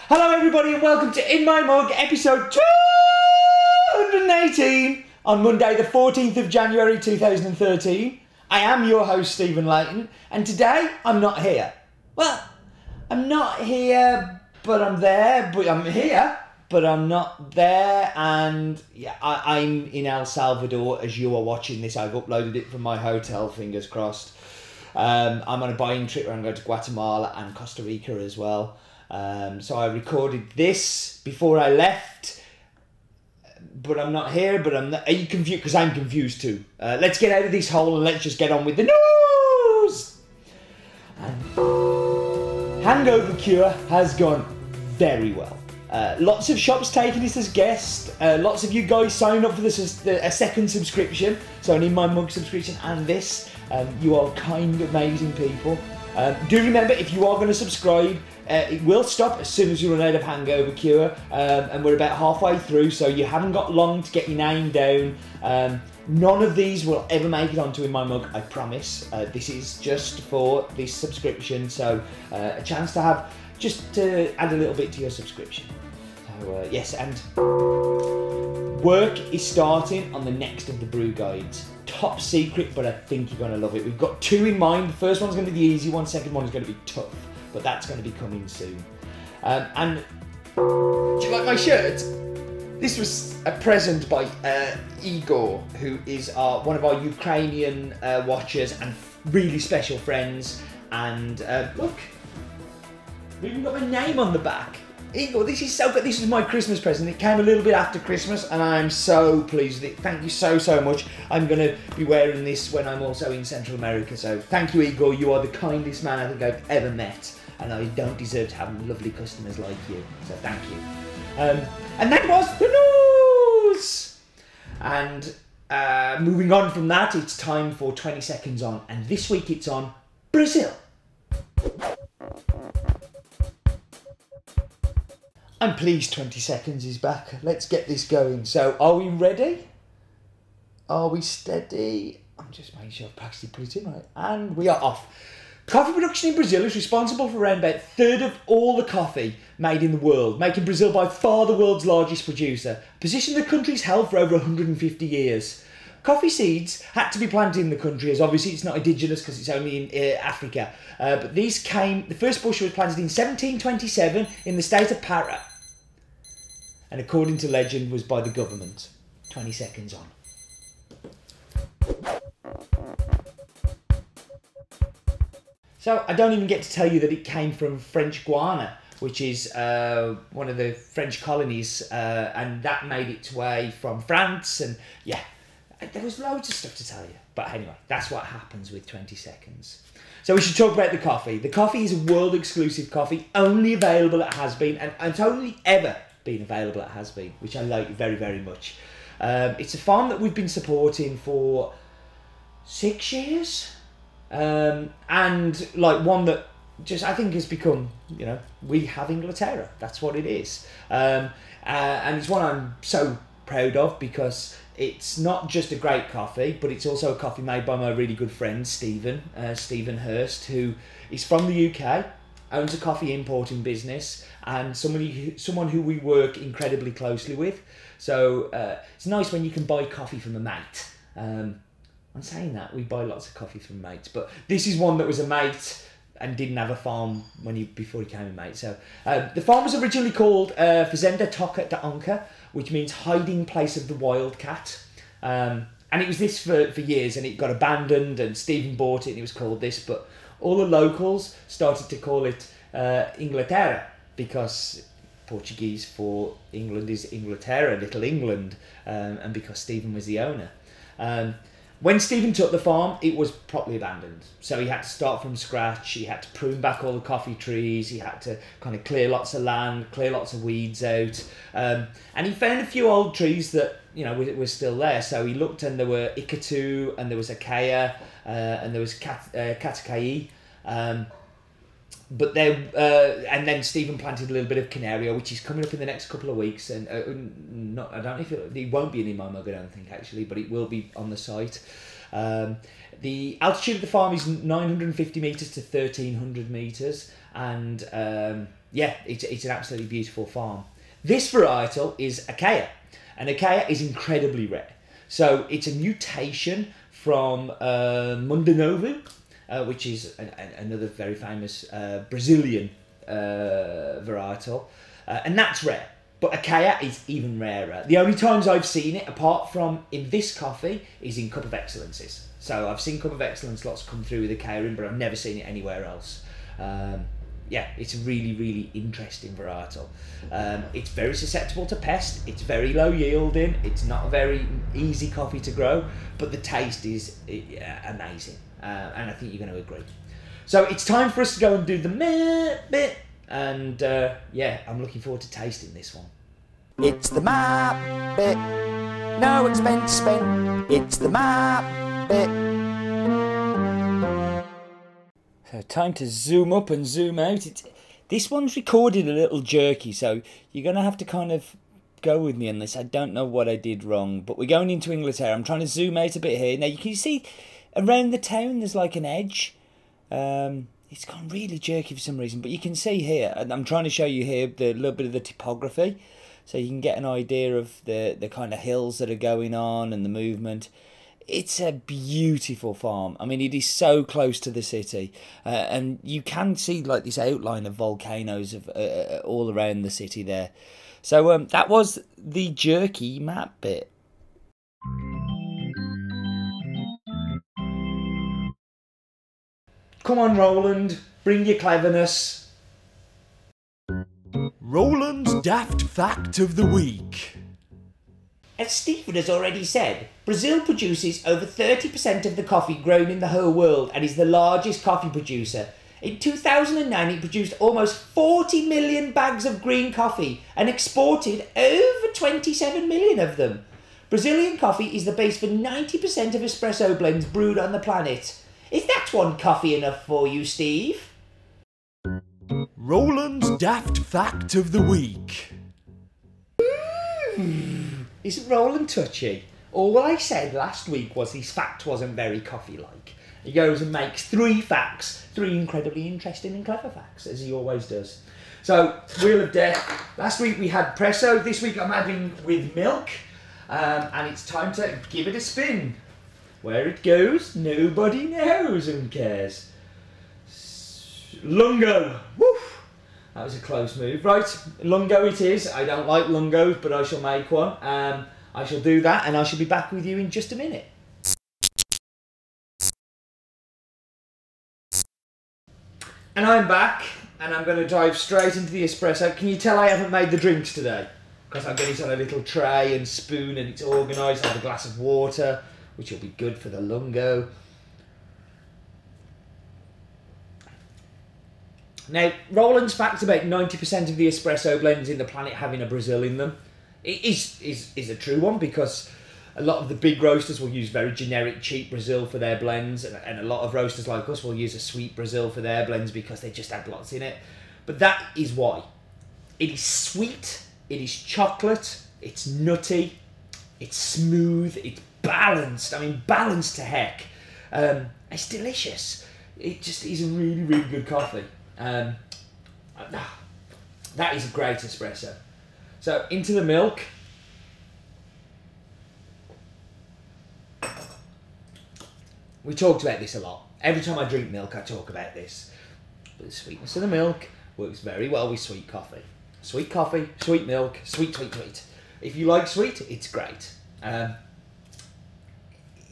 Hello everybody and welcome to In My Mug episode 218 on Monday the 14th of January 2013. I am your host Stephen Layton and today I'm not here. Well, I'm not here but I'm there, but I'm here but I'm not there, and yeah, I'm in El Salvador as you are watching this. I've uploaded it from my hotel, fingers crossed. I'm on a buying trip where I'm going to Guatemala and Costa Rica as well. So I recorded this before I left, but I'm not here, but I'm not... Are you confused? Because I'm confused too. Let's get out of this hole and let's just get on with the news! And hangover cure has gone very well. Lots of shops taking this as guests. Lots of you guys signing up for this a second subscription. So an In My Mug subscription and this. You are kind, amazing people. Do remember, if you are going to subscribe, it will stop as soon as you run out of hangover cure, and we're about halfway through, so you haven't got long to get your name down. None of these will ever make it onto In My Mug, I promise. This is just for this subscription, so a chance to have, just to add a little bit to your subscription. So yes, and work is starting on the next of the brew guides. Top secret, but I think you're going to love it. We've got two in mind. The first one's going to be the easy one, second one is going to be tough, but that's going to be coming soon. And do you like my shirt? This was a present by Igor, who is one of our Ukrainian watchers and really special friends. And look, we've even got my name on the back. Igor, this is so good. This is my Christmas present. It came a little bit after Christmas and I'm so pleased with it. Thank you so much. I'm going to be wearing this when I'm also in Central America. So thank you, Igor. You are the kindest man I think I've ever met. And I don't deserve to have lovely customers like you. So thank you. And that was the news. And moving on from that, it's time for 20 seconds on. And this week it's on Brazil. I'm pleased 20 seconds is back. Let's get this going. So, are we ready? Are we steady? I'm just making sure I've practically put it in right. And we are off. Coffee production in Brazil is responsible for around about a third of all the coffee made in the world, making Brazil by far the world's largest producer, positioning the country's held for over 150 years. Coffee seeds had to be planted in the country, as obviously it's not indigenous because it's only in Africa. But these came, the first bush was planted in 1727 in the state of Pará. And according to legend, was by the government. 20 seconds on. So I don't even get to tell you that it came from French Guiana, which is one of the French colonies, and that made its way from France, and yeah, there was loads of stuff to tell you. But anyway, that's what happens with 20 seconds. So we should talk about the coffee. The coffee is a world exclusive coffee, only available at Has Been, and it's only ever been available at Has Been, which I like very much. It's a farm that we've been supporting for 6 years, and like one that just I think has become, you know, we have Inglaterra. That's what it is, and it's one I'm so proud of because it's not just a great coffee, but it's also a coffee made by my really good friend Stephen Hurst, who is from the UK, owns a coffee importing business, and someone who we work incredibly closely with. So it's nice when you can buy coffee from a mate. I'm saying that, we buy lots of coffee from mates, but this is one that was a mate and didn't have a farm before he became a mate. So the farm was originally called Fazenda Toca da Onca, which means hiding place of the wildcat. And it was this for years, and it got abandoned, and Stephen bought it and it was called this, but all the locals started to call it Inglaterra, because Portuguese for England is Inglaterra, Little England, and because Stephen was the owner. When Stephen took the farm, it was properly abandoned. So he had to start from scratch, he had to prune back all the coffee trees, he had to kind of clear lots of land, clear lots of weeds out. And he found a few old trees that, you know, were still there. So he looked and there were Icatu, and there was Acaia, and there was Acaia. But there, and then Stephen planted a little bit of Canario, which is coming up in the next couple of weeks, and I don't know if it won't be an In My Mug, I don't think actually, but it will be on the site. The altitude of the farm is 950 metres to 1300 metres, and yeah, it's an absolutely beautiful farm. This varietal is Acaia, and Acaia is incredibly rare. So it's a mutation from Mundanovo, which is another very famous Brazilian varietal, and that's rare. But Acaia is even rarer. The only times I've seen it, apart from in this coffee, is in Cup of Excellences. So I've seen Cup of Excellence lots come through with Acaia in, but I've never seen it anywhere else. Yeah, it's a really, really interesting varietal. It's very susceptible to pest. It's very low yielding. It's not a very easy coffee to grow, but the taste is amazing. And I think you're going to agree. So it's time for us to go and do the meh bit. And yeah, I'm looking forward to tasting this one. It's the map bit, no expense spent. It's the map bit. So time to zoom up and zoom out. This one's recorded a little jerky, so you're going to have to kind of go with me on this. I don't know what I did wrong, but we're going into Inglaterra. I'm trying to zoom out a bit here. Now you can see around the town there's like an edge. It's gone really jerky for some reason, but you can see here, and I'm trying to show you here the little bit of the topography, so you can get an idea of the kind of hills that are going on and the movement. It's a beautiful farm. I mean, it is so close to the city, and you can see like this outline of volcanoes of all around the city there. So that was the jerky map bit. Come on, Roland, bring your cleverness. Roland's Daft Fact of the Week. As Stephen has already said, Brazil produces over 30% of the coffee grown in the whole world and is the largest coffee producer. In 2009, it produced almost 40 million bags of green coffee and exported over 27 million of them. Brazilian coffee is the base for 90% of espresso blends brewed on the planet. Is that one coffee enough for you, Steve? Roland's Daft Fact of the Week. Isn't Roland touchy? All I said last week was his fact wasn't very coffee-like. He goes and makes 3 facts, 3 incredibly interesting and clever facts, as he always does. So, Wheel of Death. Last week we had Presso. This week I'm adding with milk. And it's time to give it a spin. Where it goes, nobody knows and cares. Lungo. Woof. That was a close move. Right, lungo it is. I don't like lungos, but I shall make one. I shall do that, and I shall be back with you in just a minute. And I'm back, and I'm going to dive straight into the espresso. Can you tell I haven't made the drinks today? Because I've got it on a little tray and spoon, and it's organised. I have a glass of water, which will be good for the lungo. Now, Roland's fact about 90% of the espresso blends in the planet having a Brazil in them is a true one, because a lot of the big roasters will use very generic, cheap Brazil for their blends, and a lot of roasters like us will use a sweet Brazil for their blends because they just add lots in it. But that is why. It is sweet, it is chocolate, it's nutty, it's smooth, it's balanced. I mean, balanced to heck. It's delicious. It just is a really, really good coffee. That is a great espresso. So into the milk. We talked about this a lot. Every time I drink milk, I talk about this. But the sweetness of the milk works very well with sweet coffee. Sweet coffee, sweet milk, sweet, sweet, sweet. If you like sweet, it's great.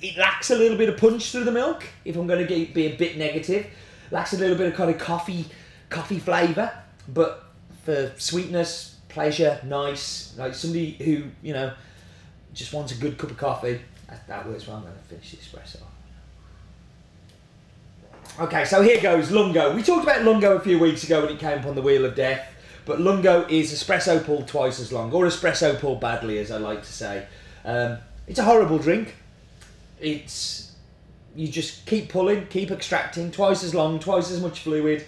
It lacks a little bit of punch through the milk, if I'm going to be a bit negative. Lacks a little bit of kind of coffee flavour, but for sweetness, pleasure, nice, like somebody who, you know, just wants a good cup of coffee, that works well. I'm going to finish the espresso. Okay, so here goes Lungo. We talked about Lungo a few weeks ago when it came up on the Wheel of Death, but Lungo is espresso pulled twice as long, or espresso pulled badly, as I like to say. It's a horrible drink. You just keep pulling, keep extracting, twice as long, twice as much fluid.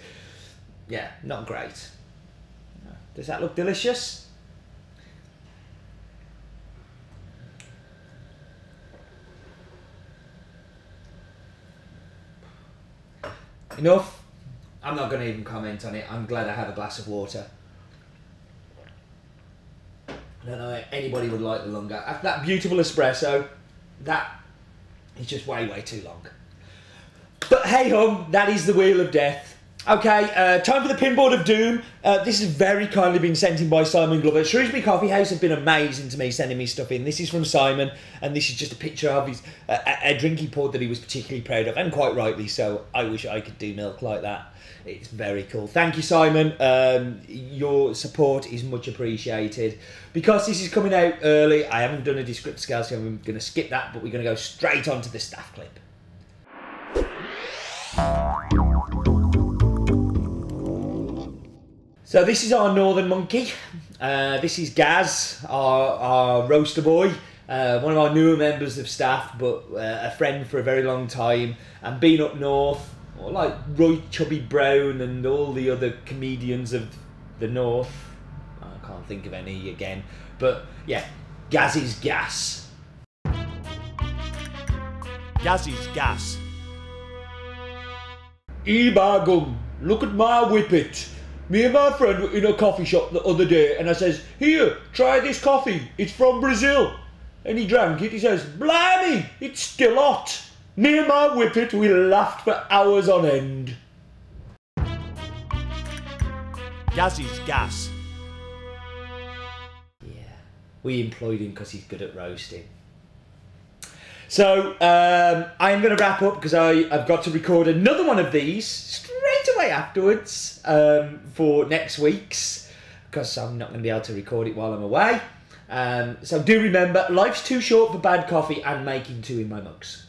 Yeah, not great. Does that look delicious? enough. I'm not going to even comment on it. I'm glad I have a glass of water. I don't know if anybody would like the longer. After that beautiful espresso, that is just way, way too long. But hey ho, that is the Wheel of Death. Okay, time for the Pinboard of Doom. This has very kindly been sent in by Simon Glover. Shrewsbury Coffee House have been amazing to me sending me stuff in. This is from Simon, and this is just a picture of his a drink he poured that he was particularly proud of, and quite rightly so. I wish I could do milk like that. It's very cool. Thank you, Simon. Your support is much appreciated. Because this is coming out early, I haven't done a descriptor scale, so I'm going to skip that, but we're going to go straight on to the staff clip. So this is our Northern Monkey. This is Gaz, our roaster boy. One of our newer members of staff, but a friend for a very long time. And been up north, like Roy Chubby Brown and all the other comedians of the north. I can't think of any again. But yeah, Gaz's gas. Gazzy's gas. Ebagum, look at my whippet. Me and my friend were in a coffee shop the other day and I says, here, try this coffee, it's from Brazil. And he drank it, he says, blimey, it's still hot. Me and my whippet, we laughed for hours on end. Gazzy's gas. Yeah, we employed him because he's good at roasting. So, I'm going to wrap up because I've got to record another one of these straight away afterwards for next week's, because I'm not going to be able to record it while I'm away. So do remember, life's too short for bad coffee and making two in my mugs.